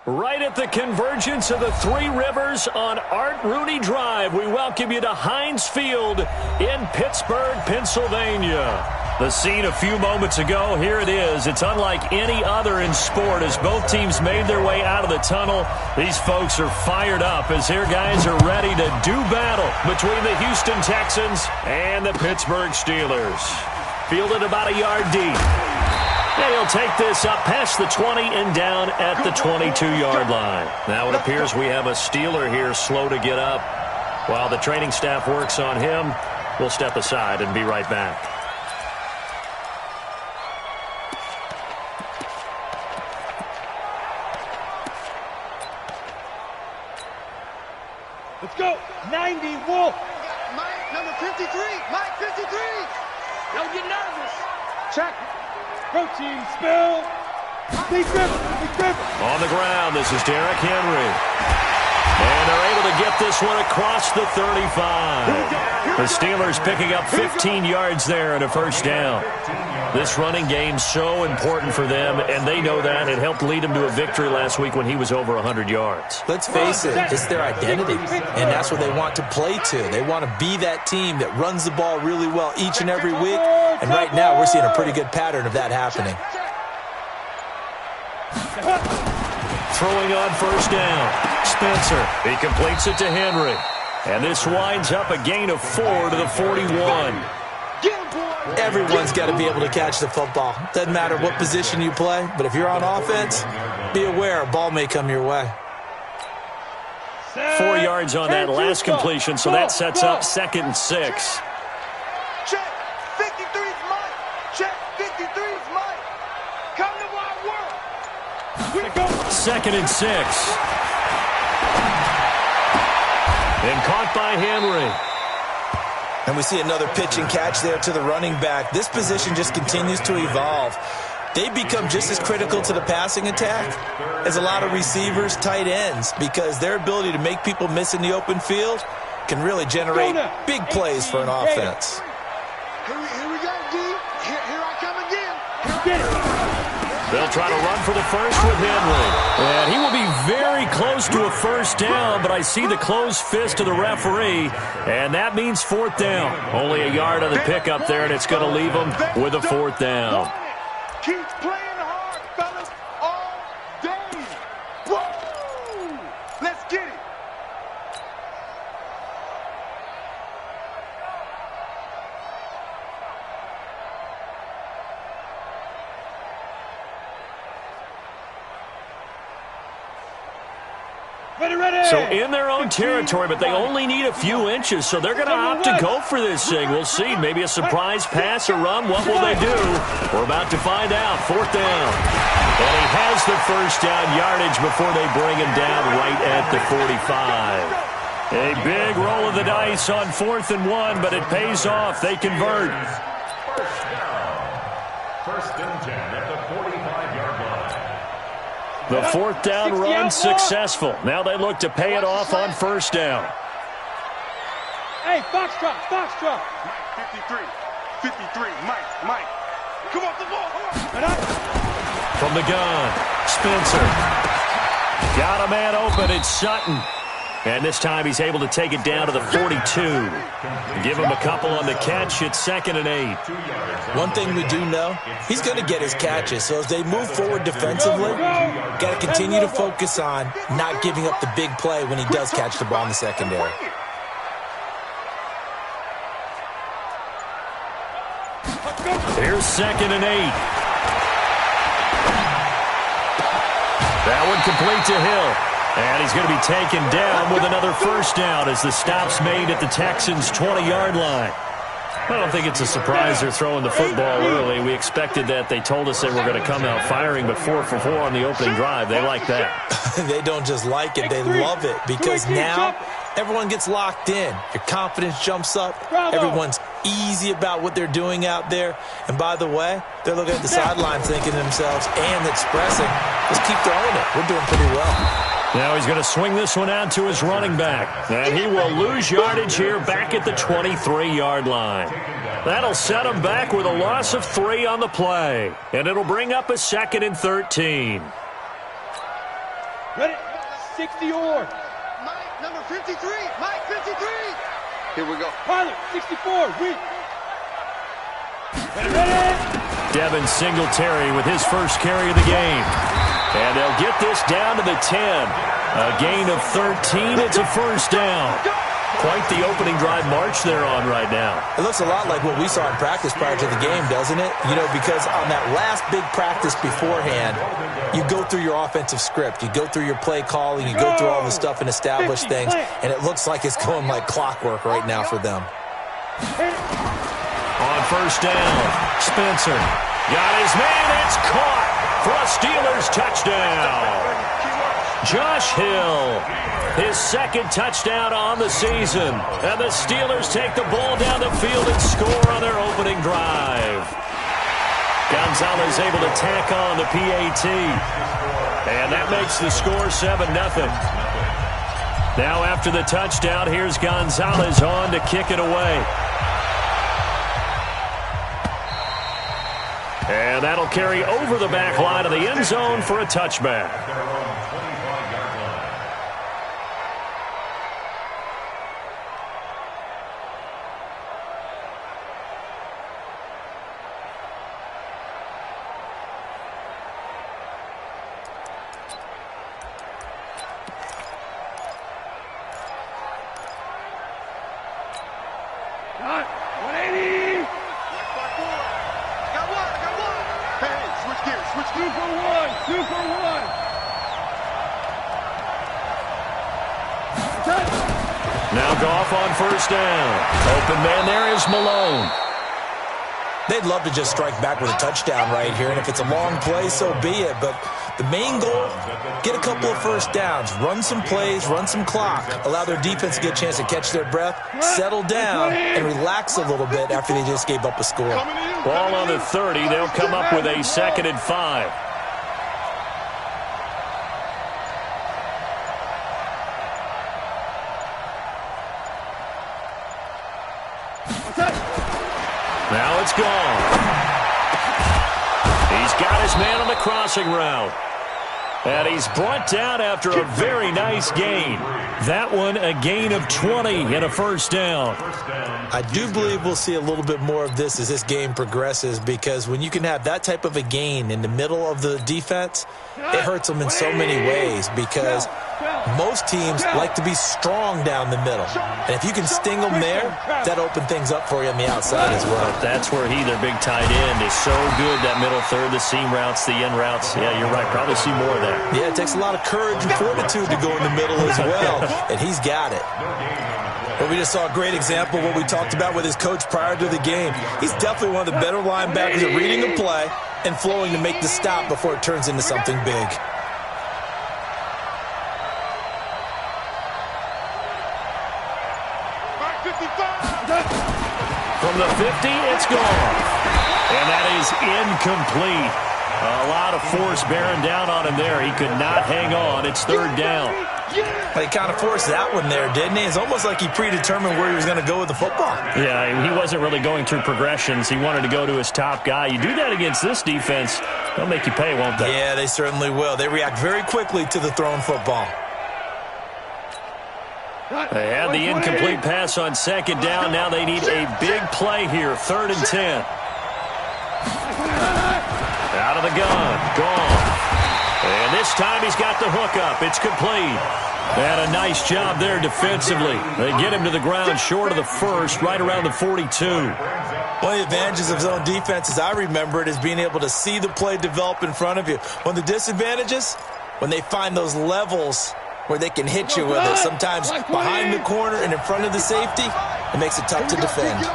Right at the convergence of the Three Rivers on Art Rooney Drive, we welcome you to Heinz Field in Pittsburgh, Pennsylvania. The scene a few moments ago, here it is. It's unlike any other in sport as both teams made their way out of the tunnel. These folks are fired up as their guys are ready to do battle between the Houston Texans and the Pittsburgh Steelers. Fielded about a yard deep. And he'll take this up past the 20 and down at the 22-yard line. Now it appears we have a Steeler here slow to get up. While the training staff works on him, we'll step aside and be right back. Let's go. 90, Wolf. Mike, number 53. Mike, 53. Don't get nervous. Check. Protein spill. Big grip. Big grip. On the ground, this is Derrick Henry. And they're able to get this one across the 35. The Steelers picking up 15 yards there and a first down. This running game's so important for them, and they know that. It helped lead them to a victory last week when he was over 100 yards. Let's face it, it's their identity, and that's what they want to play to. They want to be that team that runs the ball really well each and every week, and right now we're seeing a pretty good pattern of that happening. Throwing on first down. Spencer. He completes it to Henry. And this winds up a gain of 4 to the 41. Everyone's got to be able to catch the football. Doesn't matter what position you play, but if you're on offense, be aware a ball may come your way. 4 yards on that last completion, so that sets up 2nd and 6. Check. 53's Mike. Check. 53's Mike. Come to my world. 2nd and 6. And caught by Henry. And we see another pitch and catch there to the running back. This position just continues to evolve. They become just as critical to the passing attack as a lot of receivers, tight ends, because their ability to make people miss in the open field can really generate big plays for an offense. Here we go, D. Here I come again. They'll try to run for the first with Henry. And he will be very close to a first down, but I see the closed fist of the referee, and that means 4th down. Only a yard on the pickup there, and it's going to leave them with a 4th down. Keep playing hard, fellas, all day. Woo! Let's get it. So in their own territory, but they only need a few inches, so they're going to opt to go for this thing. We'll see. Maybe a surprise pass or run. What will they do? We're about to find out. 4th down. And he has the first down yardage before they bring him down right at the 45. A big roll of the dice on 4th and 1, but it pays off. They convert. First and 10 at the 45-yard line. The 4th down run successful. Now they look to pay it off on first down. Hey, Foxtrot. 53. 53. Mike. Come off the ball. From the gun, Spencer. Got a man open. It's Sutton. And this time he's able to take it down to the 42. Give him a couple on the catch. It's 2nd and 8. One thing we do know, he's going to get his catches. So as they move forward defensively, got to continue to focus on not giving up the big play when he does catch the ball in the secondary. Here's 2nd and 8. That one complete to Hill. And he's going to be taken down with another first down as the stop's made at the Texans' 20-yard line. I don't think it's a surprise they're throwing the football early. We expected that. They told us they were going to come out firing, but 4 for 4 on the opening drive. They like that. They don't just like it. They love it because now everyone gets locked in. Your confidence jumps up. Everyone's easy about what they're doing out there. And by the way, they're looking at the sideline thinking to themselves and expressing, let's keep throwing it. We're doing pretty well. Now he's going to swing this one out to his running back. And he will lose yardage here back at the 23-yard line. That'll set him back with a loss of 3 on the play. And it'll bring up a 2nd and 13. Ready? 60 or. Mike, number 53. Mike, 53. Here we go. Pilot, 64. Read. Ready? Devin Singletary with his first carry of the game. And they'll get this down to the 10. A gain of 13. It's a first down. Quite the opening drive march they're on right now. It looks a lot like what we saw in practice prior to the game, doesn't it? You know, because on that last big practice beforehand, you go through your offensive script. You go through your play calling. You go through all the stuff and establish things. And it looks like it's going like clockwork right now for them. On first down, Spencer got his man. It's caught for a Steelers touchdown. Josh Hill, his second touchdown on the season. And the Steelers take the ball down the field and score on their opening drive. Gonzalez able to tack on the PAT. And that makes the score 7-0. Now after the touchdown, here's Gonzalez on to kick it away. And that'll carry over the back line of the end zone for a touchback. Now Goff on first down. Open man there is Malone. They'd love to just strike back with a touchdown right here, and if it's a long play, so be it. But the main goal, get a couple of first downs, run some plays, run some clock, allow their defense to get a chance to catch their breath, settle down, and relax a little bit after they just gave up a score. Ball on the 30. They'll come up with a 2nd and 5. Now it's gone. He's got his man on the crossing route. And he's brought down after a very nice gain. That one a gain of 20 and a first down. I do believe we'll see a little bit more of this as this game progresses, because when you can have that type of a gain in the middle of the defense, it hurts them in so many ways, because most teams like to be strong down the middle. And if you can sting them there, that opens things up for you on the outside as well. That's where their big tight end, is so good, that middle third, the seam routes, the end routes. Yeah, you're right. Probably see more of that. Yeah, it takes a lot of courage and fortitude to go in the middle as well, and he's got it. But we just saw a great example of what we talked about with his coach prior to the game. He's definitely one of the better linebackers at reading the play and flowing to make the stop before it turns into something big. From the 50, it's gone. And that is incomplete. A lot of force bearing down on him there. He could not hang on. It's 3rd down. But he kind of forced that one there, didn't he? It's almost like he predetermined where he was going to go with the football. Yeah, he wasn't really going through progressions. He wanted to go to his top guy. You do that against this defense, they'll make you pay, won't they? Yeah, they certainly will. They react very quickly to the thrown football. They had the incomplete pass on 2nd down. Now they need a big play here. 3rd and 10. Out of the gun. Gone. And this time he's got the hook up. It's complete. They had a nice job there defensively. They get him to the ground short of the first, right around the 42. One of the advantages of zone defense, as I remember it, is being able to see the play develop in front of you. One of the disadvantages, when they find those levels where they can hit you with it, sometimes behind the corner and in front of the safety, it makes it tough to defend.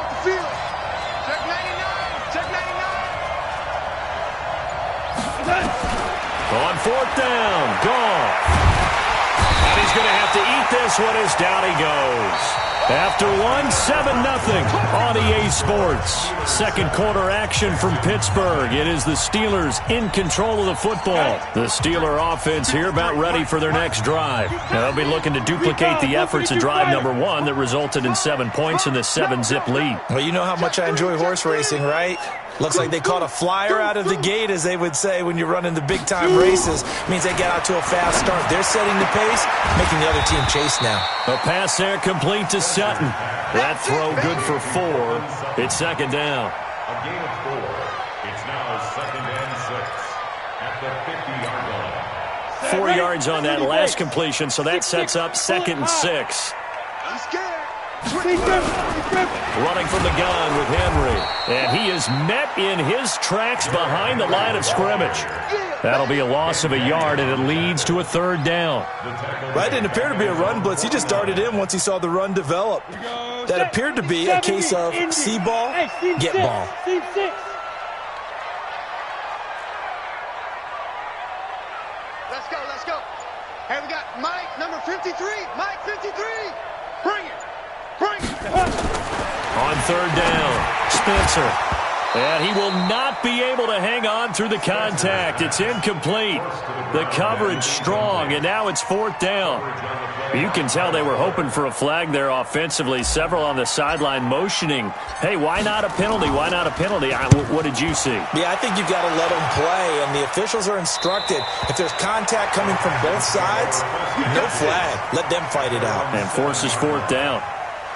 On 4th down, gone. And he's going to have to eat this one as down he goes. After one, 7-0 on EA Sports. Second quarter action from Pittsburgh. It is the Steelers in control of the football. The Steeler offense here about ready for their next drive. Now they'll be looking to duplicate the efforts of drive number 1 that resulted in 7 points in the 7-zip lead. Well, you know how much I enjoy horse racing, right? Looks like they caught a flyer out of the gate, as they would say when you're running the big-time races. Means they get out to a fast start. They're setting the pace, making the other team chase now. A pass there complete to Sutton. That throw good for 4. It's second down. A gain of 4. It's now second and 6 at the 50-yard line. 4 yards on that last completion, so that sets up second and 6. I'm scared. Running from the gun with Henry. And he is met in his tracks behind the line of scrimmage. That'll be a loss of a yard, and it leads to a third down. That didn't appear to be a run blitz. He just darted in once he saw the run develop. That appeared to be a case of see ball, get ball. Let's go, let's go. Hey, we got Mike, number 53. Mike, 53. Bring it. Bring it. On third down, Spencer. And he will not be able to hang on through the contact. It's incomplete. The coverage strong, and now it's fourth down. You can tell they were hoping for a flag there offensively. Several on the sideline motioning, hey, why not a penalty? Why not a penalty? What did you see? Yeah, I think you've got to let them play, and the officials are instructed. If there's contact coming from both sides, no flag. Let them fight it out. And forces fourth down.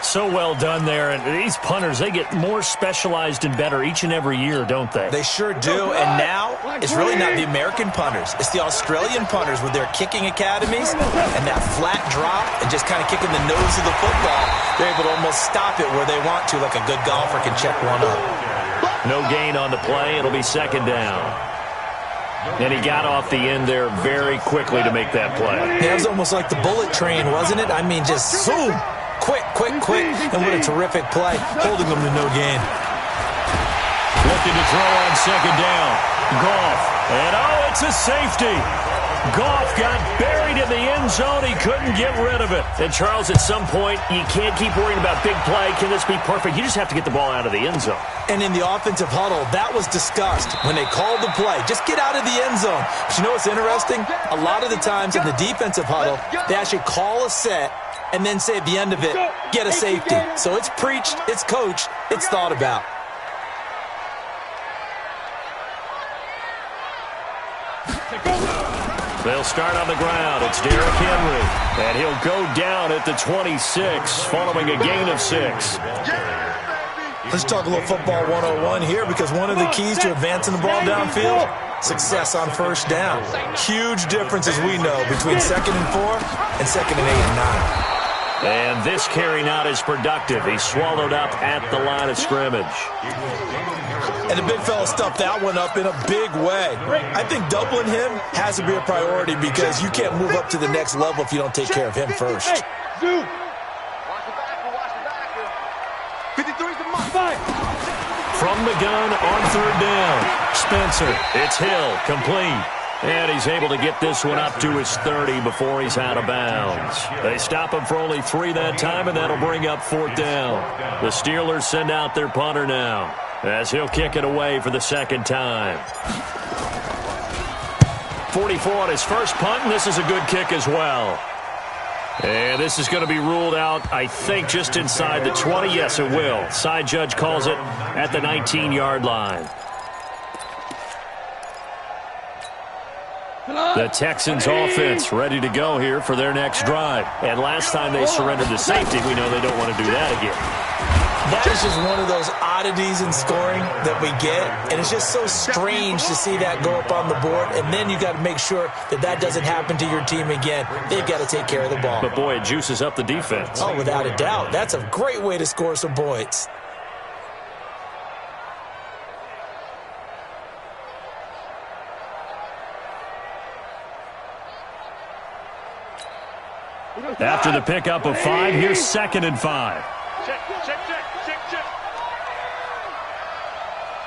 So well done there. And these punters, they get more specialized and better each and every year, don't they? They sure do. And now it's really not the American punters. It's the Australian punters with their kicking academies and that flat drop and just kind of kicking the nose of the football. They're able to almost stop it where they want to, like a good golfer can check one up. No gain on the play. It'll be second down. And he got off the end there very quickly to make that play. Yeah, it was almost like the bullet train, wasn't it? I mean, just zoom. Quick, quick, quick. And what a terrific play, holding them to no gain. Looking to throw on second down. Goff. And, oh, it's a safety. Goff got buried in the end zone. He couldn't get rid of it. And, Charles, at some point, you can't keep worrying about big play. Can this be perfect? You just have to get the ball out of the end zone. And in the offensive huddle, that was discussed when they called the play. Just get out of the end zone. But you know what's interesting? A lot of the times in the defensive huddle, they actually call a set and then say at the end of it, get a safety. So it's preached, it's coached, it's thought about. They'll start on the ground. It's Derrick Henry. And he'll go down at the 26 following a gain of 6. Let's talk a little football 101 here, because one of the keys to advancing the ball downfield, success on first down. Huge difference, as we know, between 2nd and 4 and 2nd and 8 and 9. And this carry not as productive. He's swallowed up at the line of scrimmage. And the big fella stuffed that one up in a big way. I think doubling him has to be a priority, because you can't move up to the next level if you don't take care of him first. Watch the back. 53's the mark. From the gun on third down, Spencer. It's Hill, complete. And he's able to get this one up to his 30 before he's out of bounds. They stop him for only 3 that time, and that'll bring up fourth down. The Steelers send out their punter now, as he'll kick it away for the second time. 44 on his first punt, and this is a good kick as well. And this is going to be ruled out, I think, just inside the 20. Yes, it will. Side judge calls it at the 19-yard line. The Texans offense ready to go here for their next drive. And last time they surrendered to safety, we know they don't want to do that again. That is just one of those oddities in scoring that we get. And it's just so strange to see that go up on the board. And then you got to make sure that that doesn't happen to your team again. They've got to take care of the ball. But, boy, it juices up the defense. Oh, without a doubt. That's a great way to score some points. After the pickup of 5, here's 2nd and 5. Check.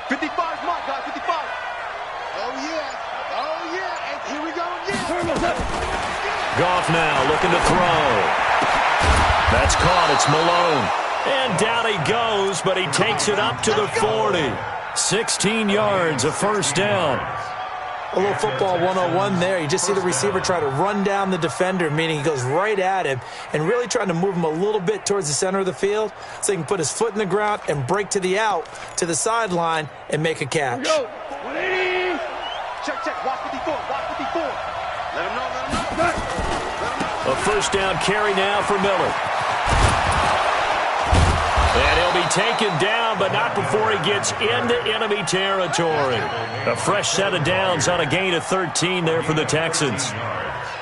55's mark, guys, 55. Oh, yeah. And here we go again. Goff now looking to throw. That's caught. It's Malone. And down he goes, but he takes it up to the 40. 16 yards, a first down. A little football 101 there. You just see the receiver try to run down the defender, meaning he goes right at him and really trying to move him a little bit towards the center of the field so he can put his foot in the ground and break to the out, to the sideline, and make a catch. Go. 180. Check. Watch 54. Let him know. A first down carry now for Miller. And he'll be taken down, but not before he gets into enemy territory. A fresh set of downs on a gain of 13 there for the Texans.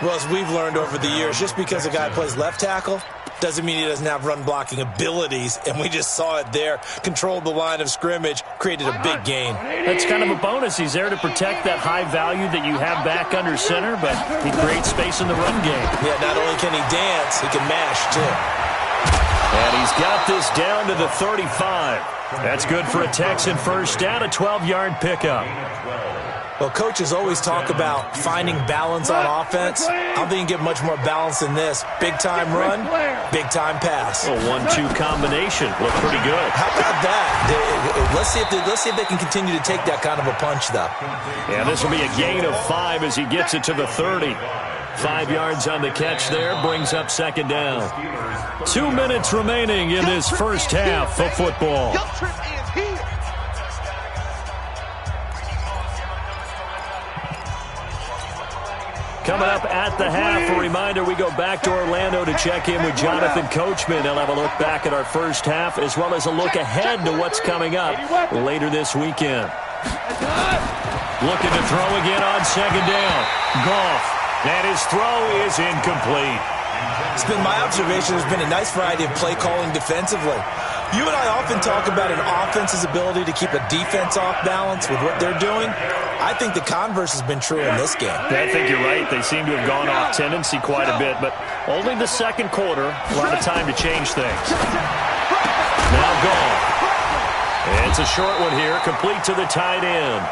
Well, as we've learned over the years, just because a guy plays left tackle doesn't mean he doesn't have run-blocking abilities, and we just saw it there. Controlled the line of scrimmage, created a big gain. That's kind of a bonus. He's there to protect that high value that you have back under center, but he creates space in the run game. Yeah, not only can he dance, he can mash, too. And he's got this down to the 35. That's good for a Texan first down, a 12-yard pickup. Well, coaches always talk about finding balance on offense. I don't think you can get much more balance than this. Big-time run, big-time pass. A 1-2 combination. Look pretty good. How about that? Let's see if they can continue to take that kind of a punch, though. Yeah, this will be a gain of 5 as he gets it to the 30. 5 yards on the catch there, brings up second down. 2 minutes remaining in this first half of football. Coming up at the half, a reminder, we go back to Orlando to check in with Jonathan Coachman. He'll have a look back at our first half as well as a look ahead to what's coming up later this weekend. Looking to throw again on second down. Goff. And his throw is incomplete. It's been my observation there's been a nice variety of play calling defensively. You and I often talk about an offense's ability to keep a defense off balance with what they're doing. I think the converse has been true in this game. I think you're right. They seem to have gone off tendency quite a bit, but only the second quarter, a lot of time to change things. Now Goff. It's a short one here, complete to the tight end.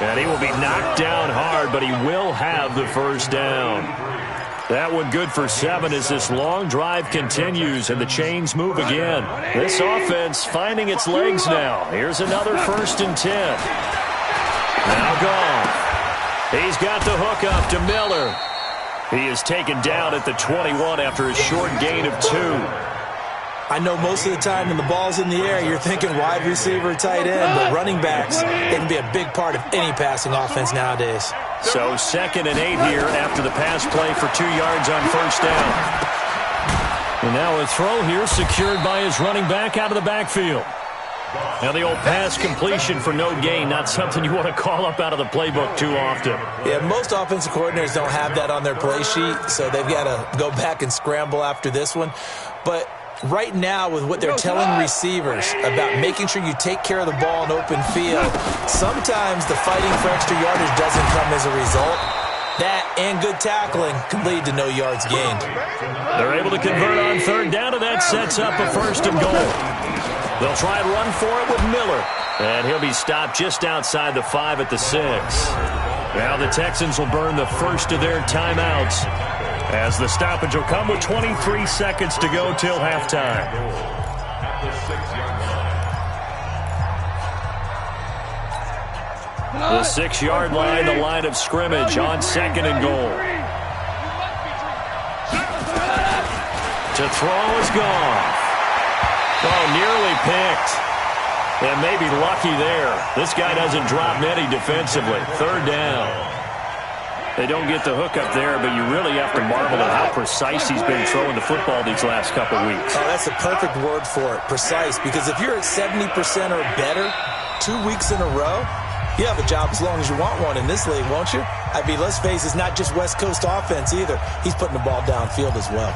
And he will be knocked down hard, but he will have the first down. That one good for 7 as this long drive continues and the chains move again. This offense finding its legs now. Here's another 1st and 10. Now Goff. He's got the hook up to Miller. He is taken down at the 21 after a short gain of 2. I know most of the time when the ball's in the air, you're thinking wide receiver, tight end, but running backs, they can be a big part of any passing offense nowadays. So 2nd and 8 here after the pass play for 2 yards on first down. And now a throw here secured by his running back out of the backfield. Now the old pass completion for no gain, not something you want to call up out of the playbook too often. Yeah, most offensive coordinators don't have that on their play sheet, so they've got to go back and scramble after this one. But right now, with what they're telling receivers about making sure you take care of the ball in open field, sometimes the fighting for extra yardage doesn't come as a result. That and good tackling can lead to no yards gained. They're able to convert on 3rd down, and that sets up a 1st and goal. They'll try and run for it with Miller. And he'll be stopped just outside the 5 at the 6. Now the Texans will burn the first of their timeouts, as the stoppage will come with 23 seconds to go till halftime. The 6-yard line, the line of scrimmage on 2nd and goal. To throw is gone. Oh, nearly picked. And maybe lucky there. This guy doesn't drop many defensively. 3rd down. They don't get the hook up there, but you really have to marvel at how precise he's been throwing the football these last couple weeks. Oh, that's the perfect word for it, precise, because if you're at 70% or better 2 weeks in a row, you have a job as long as you want one in this league, won't you? I mean, let's face it, it's not just West Coast offense either. He's putting the ball downfield as well.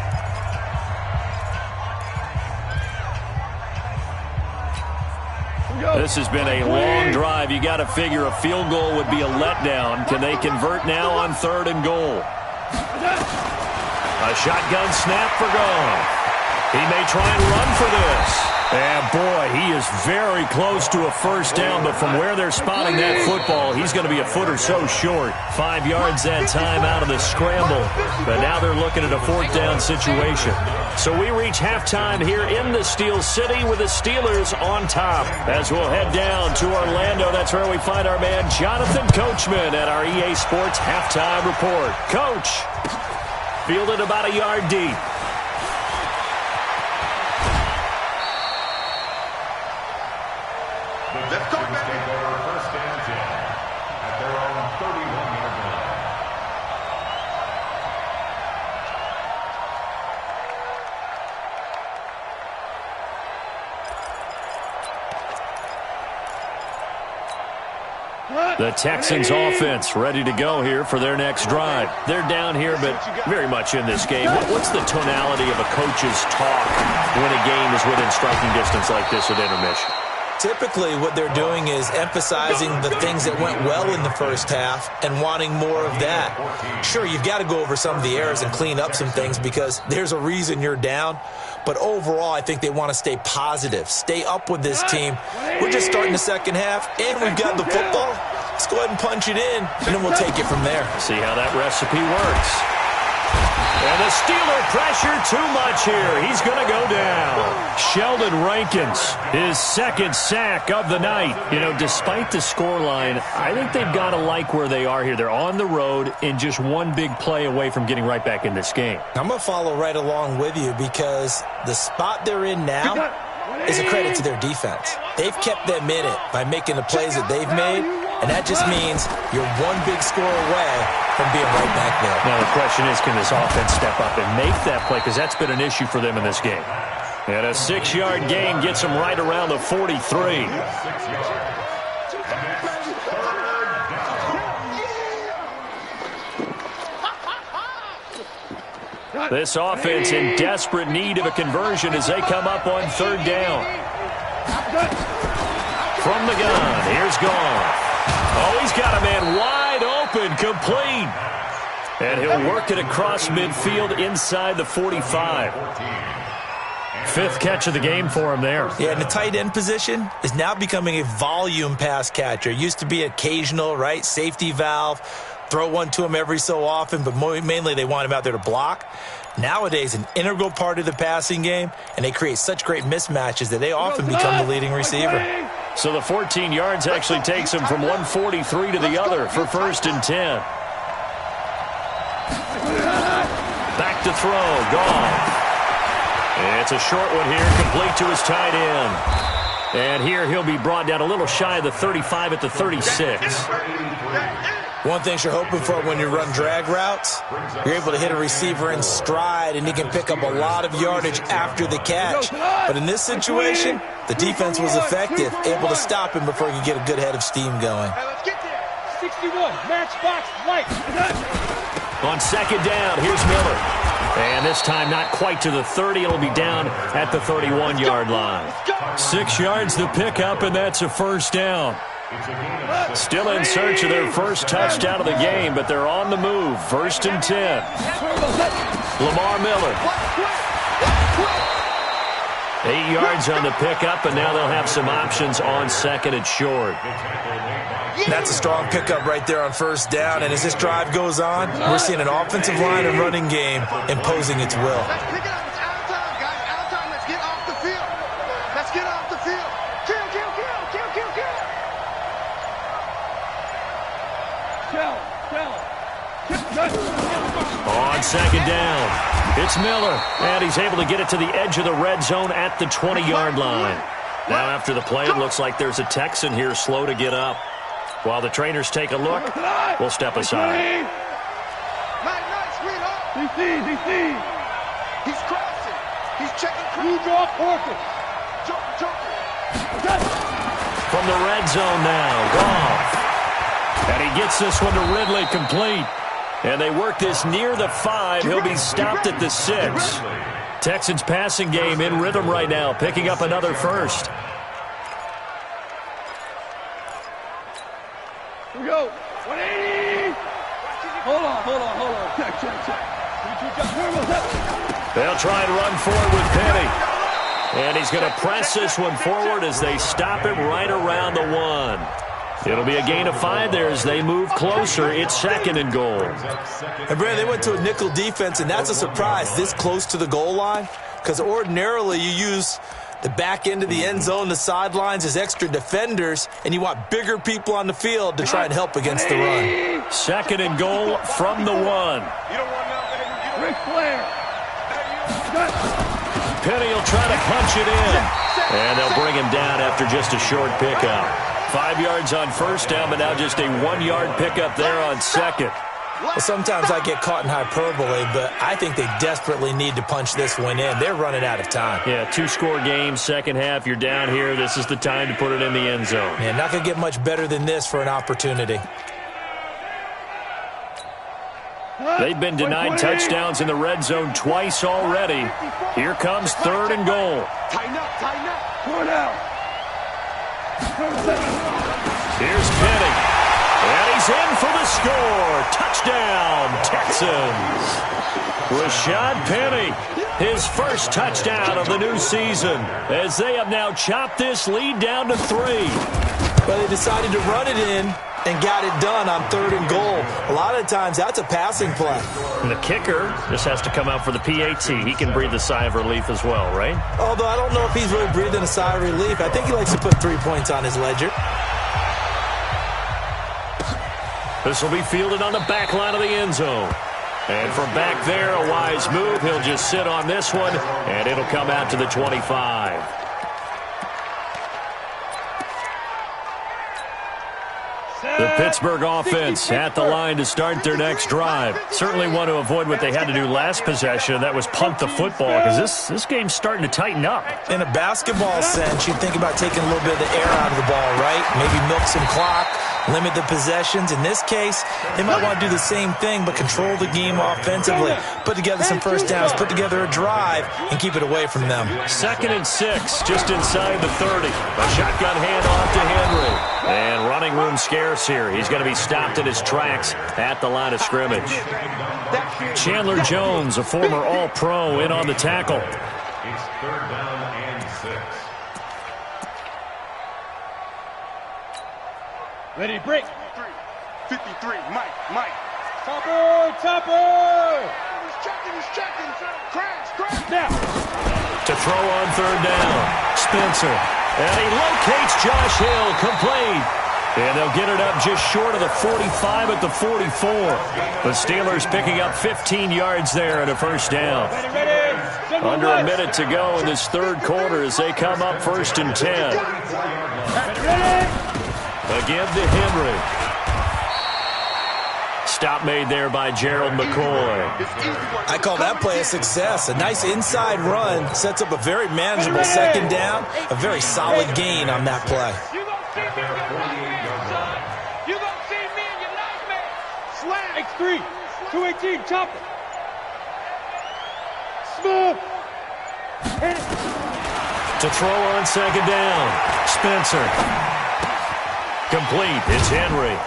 This has been a long drive. You got to figure a field goal would be a letdown. Can they convert now on 3rd and goal? A shotgun snap for Goff. He may try and run for this. And boy, he is very close to a first down, but from where they're spotting that football, he's going to be a foot or so short. 5 yards that time out of the scramble, but now they're looking at a 4th down situation. So we reach halftime here in the Steel City with the Steelers on top. As we'll head down to Orlando, that's where we find our man Jonathan Coachman at our EA Sports Halftime Report. Coach, fielded about a yard deep. Let's go, baby. First and 10 at their own 31-yard line. The Texans offense ready to go here for their next drive. They're down here, but very much in this game. What's the tonality of a coach's talk when a game is within striking distance like this at intermission? Typically, what they're doing is emphasizing the things that went well in the first half and wanting more of that. Sure, you've got to go over some of the errors and clean up some things because there's a reason you're down. But overall, I think they want to stay positive, stay up with this team. We're just starting the second half, and we've got the football. Let's go ahead and punch it in, and then we'll take it from there. See how that recipe works. And the Steeler pressure too much here. He's going to go down. Sheldon Rankins, his 2nd sack of the night. You know, despite the scoreline, I think they've got to like where they are here. They're on the road and just one big play away from getting right back in this game. I'm going to follow right along with you because the spot they're in now is a credit to their defense. They've kept them in it by making the plays that they've made, and that just means you're one big score away from being right back there. Now the question is, can this offense step up and make that play? Because that's been an issue for them in this game. And a 6-yard gain gets them right around the 43. This offense in desperate need of a conversion as they come up on 3rd down. From the gun, here's Goff. Oh, he's got a man wide open, complete. And he'll work it across midfield inside the 45. 5th catch of the game for him there. Yeah, and the tight end position is now becoming a volume pass catcher. It used to be occasional, right? Safety valve. Throw one to him every so often, but mainly they want him out there to block. Nowadays, an integral part of the passing game, and they create such great mismatches that they often become the leading receiver. So the 14 yards actually takes him from 143 to the other for 1st and 10. Back to throw, Goff. It's a short one here, complete to his tight end. And here he'll be brought down a little shy of the 35 at the 36. One thing you're hoping for when you run drag routes, you're able to hit a receiver in stride, and he can pick up a lot of yardage after the catch. But in this situation, the defense was effective, able to stop him before he could get a good head of steam going. Hey, let's get there. 61, matchbox, light. On 2nd down, here's Miller. And this time not quite to the 30. It'll be down at the 31-yard line. 6 yards the pickup, and that's a 1st down. Still in search of their first touchdown of the game, but they're on the move. 1st and 10. Lamar Miller. 8 yards on the pickup, and now they'll have some options on 2nd and short. That's a strong pickup right there on 1st down, and as this drive goes on, we're seeing an offensive line and running game imposing its will. Let's pick it up. It's out of time, guys. Out of time. Let's get off the field. Let's get off the field. Kill, kill, kill, kill, kill, kill. On 2nd down, it's Miller, and he's able to get it to the edge of the red zone at the 20-yard line. Now after the play, it looks like there's a Texan here slow to get up. While the trainers take a look, we'll step aside. Nice, sweetheart. He's crossing. He's checking. You draw Porter. From the red zone now, Goff. And he gets this one to Ridley, complete. And they work this near the 5. He'll be stopped at the 6. Texans passing game in rhythm right now, picking up another first. Here we go. 180. Hold on. Check. They'll try and run forward with Penny. And he's going to press this one forward as they stop it right around the 1. It'll be a gain of 5 there as they move closer. It's 2nd and goal. And Brad, they went to a nickel defense, and that's a surprise this close to the goal line, because ordinarily you use the back end of the end zone, the sidelines as extra defenders, and you want bigger people on the field to try and help against the run. 2nd and goal from the 1. You don't want nothing. Ric Flair. Penny will try to punch it in. And they'll bring him down after just a short pickup. 5 yards on first down, but now just a 1-yard pickup there on 2nd. Well, sometimes I get caught in hyperbole, but I think they desperately need to punch this one in. They're running out of time. Yeah, 2-score game, second half, you're down here. This is the time to put it in the end zone. Yeah, not going to get much better than this for an opportunity. They've been denied touchdowns in the red zone twice already. Here comes 3rd and goal. Tighten up, tighten up. Going out. Here's Penny. And he's in for the score. Touchdown, Texans. Rashad Penny, his first touchdown of the new season, as they have now chopped this lead down to 3. But they decided to run it in and got it done on 3rd and goal. A lot of times, that's a passing play. And the kicker just has to come out for the PAT. He can breathe a sigh of relief as well, right? Although I don't know if he's really breathing a sigh of relief. I think he likes to put 3 points on his ledger. This will be fielded on the back line of the end zone. And from back there, a wise move. He'll just sit on this one, and it'll come out to the 25. The Pittsburgh offense at the line to start their next drive. Certainly want to avoid what they had to do last possession. That was punt the football, because this game's starting to tighten up. In a basketball sense, you'd think about taking a little bit of the air out of the ball, right? Maybe milk some clock, limit the possessions. In this case, they might want to do the same thing, but control the game offensively. Put together some first downs, put together a drive, and keep it away from them. 2nd and 6, just inside the 30. A shotgun handoff to Henry. And running room scarce here. He's going to be stopped in his tracks at the line of scrimmage. Chandler Jones, a former All-Pro, in on the tackle. It's 3rd down and 6. Ready, break. 53, Mike. Topper. He's checking. Crash. Now. To throw on 3rd down. Spencer. And he locates Josh Hill, complete. And they'll get it up just short of the 45 at the 44. The Steelers picking up 15 yards there and a first down. Ready. Under a minute to go in this 3rd quarter as they come up 1st and 10. Again to Henry. Stop made there by Gerald McCoy. I call that play a success. A nice inside run sets up a very manageable 2nd down, a very solid gain on that play. You gonna see me in your nightmare. Slam. X3. 218. Chopper. Smooth. Hit it. To throw on 2nd down. Spencer. Complete. It's Henry.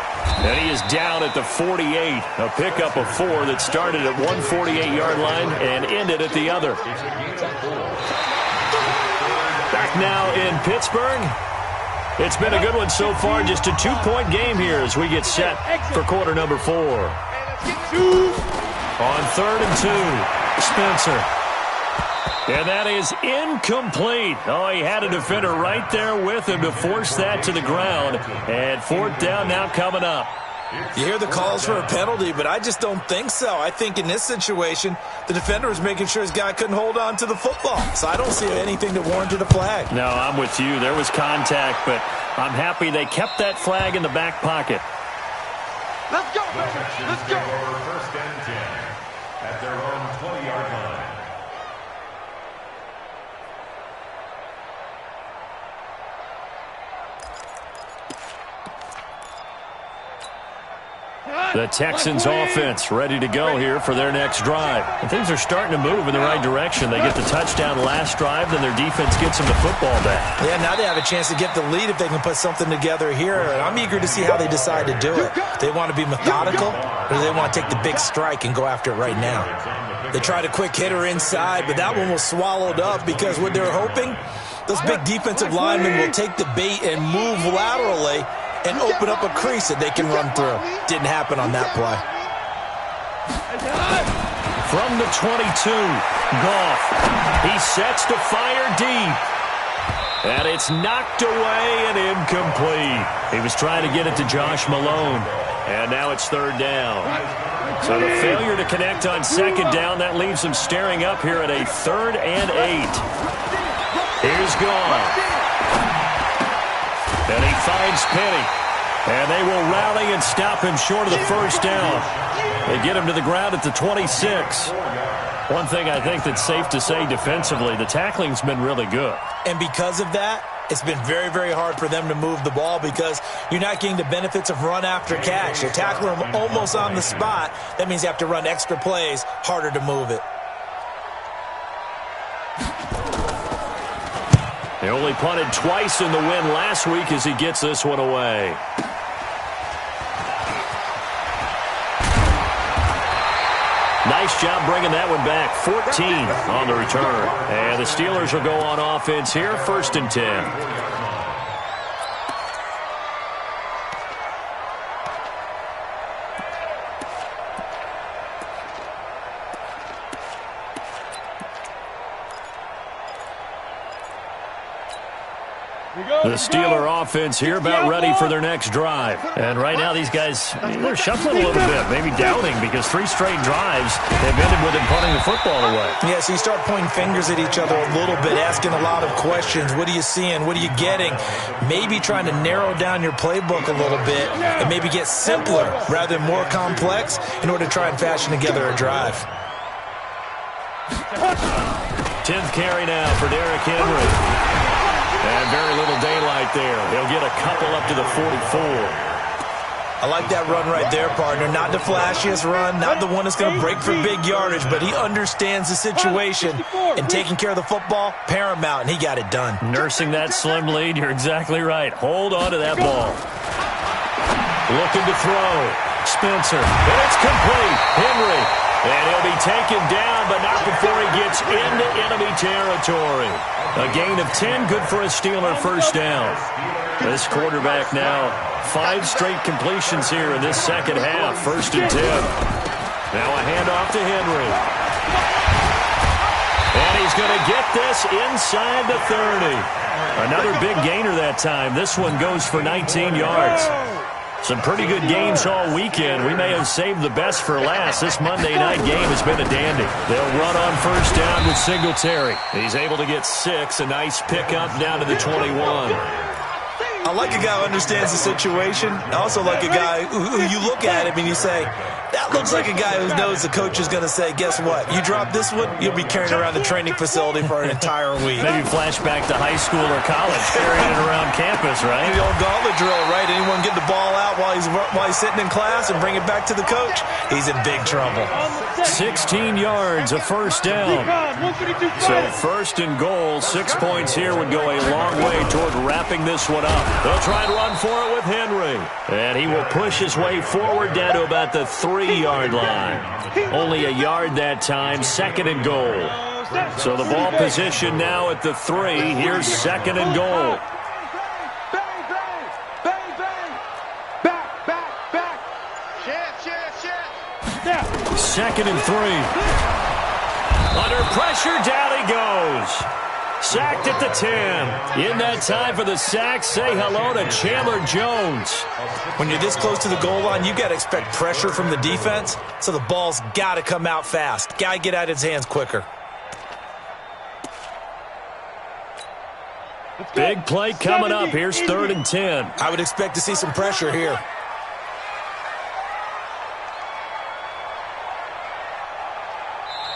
And he is down at the 48. A pickup of 4 that started at 148-yard line and ended at the other. Back now in Pittsburgh. It's been a good one so far. Just a 2-point game here as we get set for quarter number 4. On 3rd and 2. Spencer. And that is incomplete. Oh, he had a defender right there with him to force that to the ground. And 4th down now coming up. You hear the calls for a penalty, but I just don't think so. I think in this situation, the defender was making sure his guy couldn't hold on to the football. So I don't see anything that warranted a flag. No, I'm with you. There was contact, but I'm happy they kept that flag in the back pocket. Let's go, baby. Let's go. 1st and 10 at their own 20-yard line. The Texans offense ready to go here for their next drive. And things are starting to move in the right direction. They get the touchdown last drive, then their defense gets them the football back. Yeah, now they have a chance to get the lead if they can put something together here. And I'm eager to see how they decide to do it. They want to be methodical, or do they want to take the big strike and go after it right now? They tried a quick hitter inside, but that one was swallowed up because what they're hoping, those big defensive linemen will take the bait and move laterally and open up a crease that they can run through. Didn't happen on that play. From the 22, Goff. He sets to fire deep. And it's knocked away and incomplete. He was trying to get it to Josh Malone. And now it's third down. So the failure to connect on second down, that leaves them staring up here at a 3rd and 8. Here's Goff. And he finds Penny. And they will rally and stop him short of the first down. They get him to the ground at the 26. One thing I think that's safe to say defensively, the tackling's been really good. And because of that, it's been very, very hard for them to move the ball because you're not getting the benefits of run after catch. They tackle him almost on the spot. That means you have to run extra plays, harder to move it. They only punted twice in the win last week as he gets this one away. Nice job bringing that one back. 14 on the return. And the Steelers will go on offense here, 1st and 10. The Steeler offense here about ready for their next drive. And right now these guys, they're shuffling a little bit, maybe doubting because 3 straight drives have ended with them punting the football away. Yeah, so you start pointing fingers at each other a little bit, asking a lot of questions. What are you seeing? What are you getting? Maybe trying to narrow down your playbook a little bit and maybe get simpler rather than more complex in order to try and fashion together a drive. 10th carry now for Derrick Henry. And very little daylight there. He'll get a couple up to the 44. I like that run right there, partner. Not the flashiest run, not the one that's going to break for big yardage, but he understands the situation, and taking care of the football, paramount, and he got it done. Nursing that slim lead, you're exactly right. Hold on to that ball. Looking to throw. Spencer, and it's complete. Henry, and he'll be taken down, but not before he gets into enemy territory. A gain of 10, good for a Steeler first down. This quarterback now, 5 straight completions here in this second half, 1st and 10. Now a handoff to Henry. And he's going to get this inside the 30. Another big gainer that time. This one goes for 19 yards. Some pretty good games all weekend. We may have saved the best for last. This Monday night game has been a dandy. They'll run on first down with Singletary. He's able to get 6. A nice pickup down to the 21. I like a guy who understands the situation. I also like a guy who you look at him and you say, that looks like a guy who knows the coach is going to say, guess what? You drop this one, you'll be carrying around the training facility for an entire week. Maybe flashback to high school or college, carrying it around campus, right? The old gauntlet drill, right? Anyone get the ball out while he's sitting in class and bring it back to the coach? He's in big trouble. 16 yards, a first down. So 1st and goal, 6 points here would go a long way toward wrapping this one up. They'll try and run for it with Henry. And he will push his way forward down to about the 3-yard line. Only a yard that time, 2nd and goal. So the ball position now at the 3. Here's 2nd and goal. Second and 3. Under pressure, down he goes. Sacked at the 10. In that time for the sack, say hello to Chandler Jones. When you're this close to the goal line, you've got to expect pressure from the defense, so the ball's got to come out fast. Got to get out of his hands quicker. Big play coming up. Here's 3rd and 10. I would expect to see some pressure here.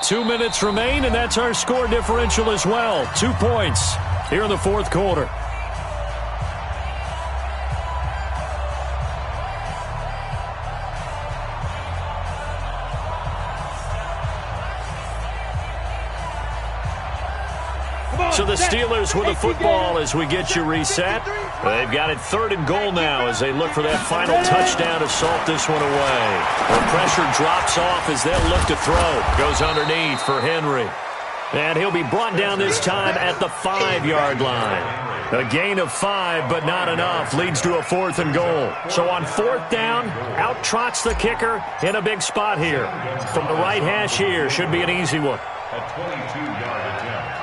Two minutes remain, and that's our score differential as well. 2 points here in the 4th quarter. So the Steelers with the football as we get you reset. They've got it 3rd and goal now as they look for that final touchdown to salt this one away. The pressure drops off as they'll look to throw. Goes underneath for Henry. And he'll be brought down this time at the 5-yard line. A gain of 5, but not enough. Leads to a 4th and goal. So on 4th down, out trots the kicker in a big spot here. From the right hash here, should be an easy one. A 22-yard attempt.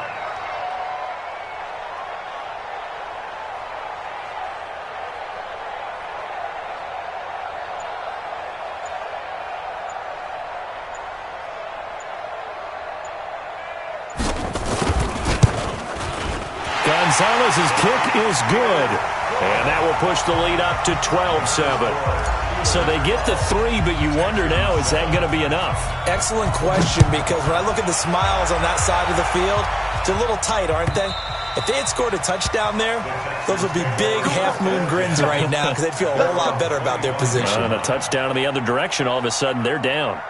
Gonzalez's kick is good. And that will push the lead up to 12-7. So they get the 3, but you wonder now, is that going to be enough? Excellent question, because when I look at the smiles on that side of the field, they're a little tight, aren't they? If they had scored a touchdown there, those would be big half-moon grins right now because they'd feel a whole lot better about their position. And a touchdown in the other direction, all of a sudden they're down.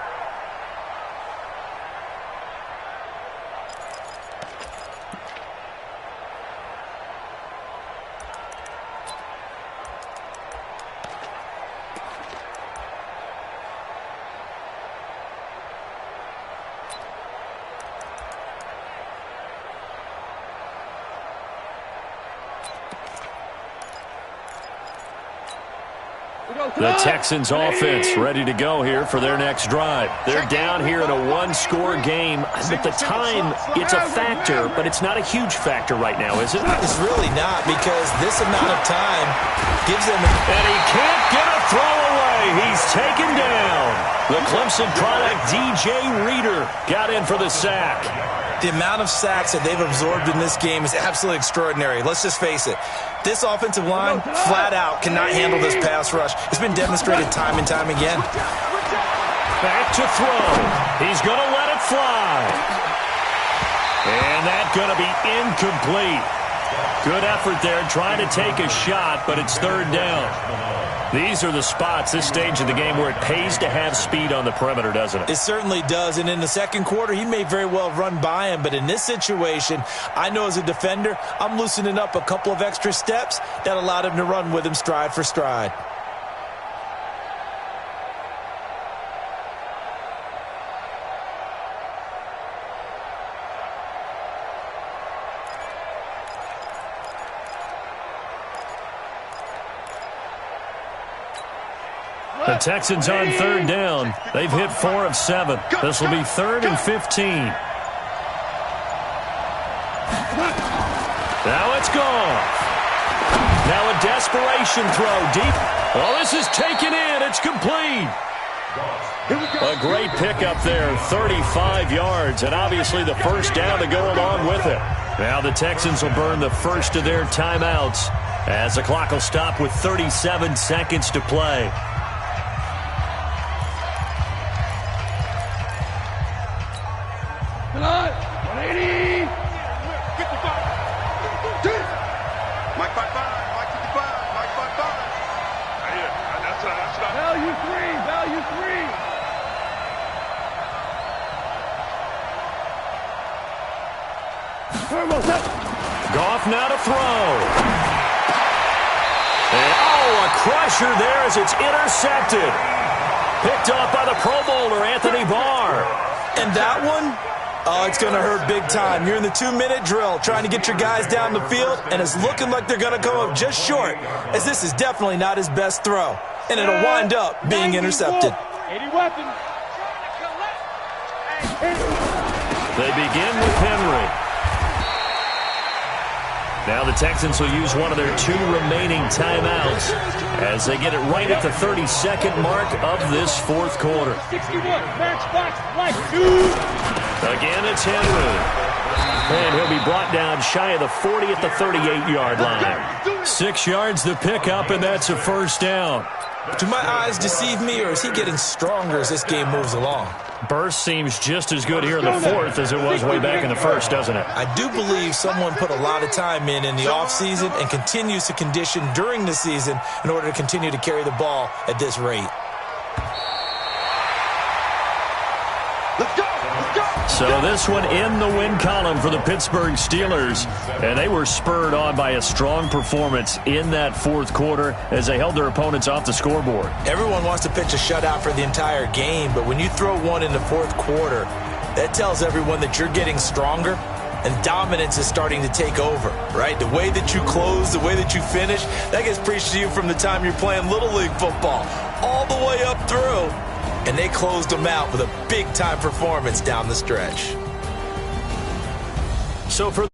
The Texans offense ready to go here for their next drive. They're down here in a 1-score game. At the time, it's a factor, but it's not a huge factor right now, is it? It's really not, because this amount of time gives them... And he can't get a throw away. He's taken down. The Clemson product, DJ Reader, got in for the sack. The amount of sacks that they've absorbed in this game is absolutely extraordinary. Let's just face it. This offensive line, flat out, cannot handle this pass rush. It's been demonstrated time and time again. Back to throw. He's going to let it fly. And that's going to be incomplete. Good effort there trying to take a shot, but it's 3rd down. These are the spots, this stage of the game, where it pays to have speed on the perimeter, doesn't it? It certainly does, and in the second quarter, he may very well run by him, but in this situation, I know as a defender, I'm loosening up a couple of extra steps that allowed him to run with him stride for stride. The Texans on 3rd down. They've hit 4 of 7. This will be 3rd and 15. Now it's gone. Now a desperation throw deep. Oh, this is taken in. It's complete. A great pickup there, 35 yards, and obviously the first down to go along with it. Now the Texans will burn the first of their timeouts as the clock will stop with 37 seconds to play. Come on, 180. 55. Mike 55. Mike 55. Mike 55. That's right. Value 3. Value 3. Almost up. Goff now to throw. And, a crusher there as it's intercepted. Picked up by the Pro Bowler, Anthony Barr. And that one, it's going to hurt big time. You're in the 2-minute drill trying to get your guys down the field, and it's looking like they're going to go up just short, as this is definitely not his best throw. And it'll wind up being intercepted. 80 weapons. They begin with Henry. Now the Texans will use one of their 2 remaining timeouts as they get it right at the 32nd mark of this 4th quarter. 61, matchbox, like 2. Again, it's Henry. And he'll be brought down shy of the 40 at the 38-yard line. 6 yards the pickup, and that's a first down. Do my eyes deceive me, or is he getting stronger as this game moves along? Burst seems just as good here in the 4th as it was way back in the 1st, doesn't it? I do believe someone put a lot of time in the offseason and continues to condition during the season in order to continue to carry the ball at this rate. Let's go! Let's go! So this one in the win column for the Pittsburgh Steelers. And they were spurred on by a strong performance in that fourth quarter as they held their opponents off the scoreboard. Everyone wants to pitch a shutout for the entire game, but when you throw one in the fourth quarter, that tells everyone that you're getting stronger and dominance is starting to take over, right? The way that you close, the way that you finish, that gets preached to you from the time you're playing Little League football all the way up through. And they closed them out with a big-time performance down the stretch. So for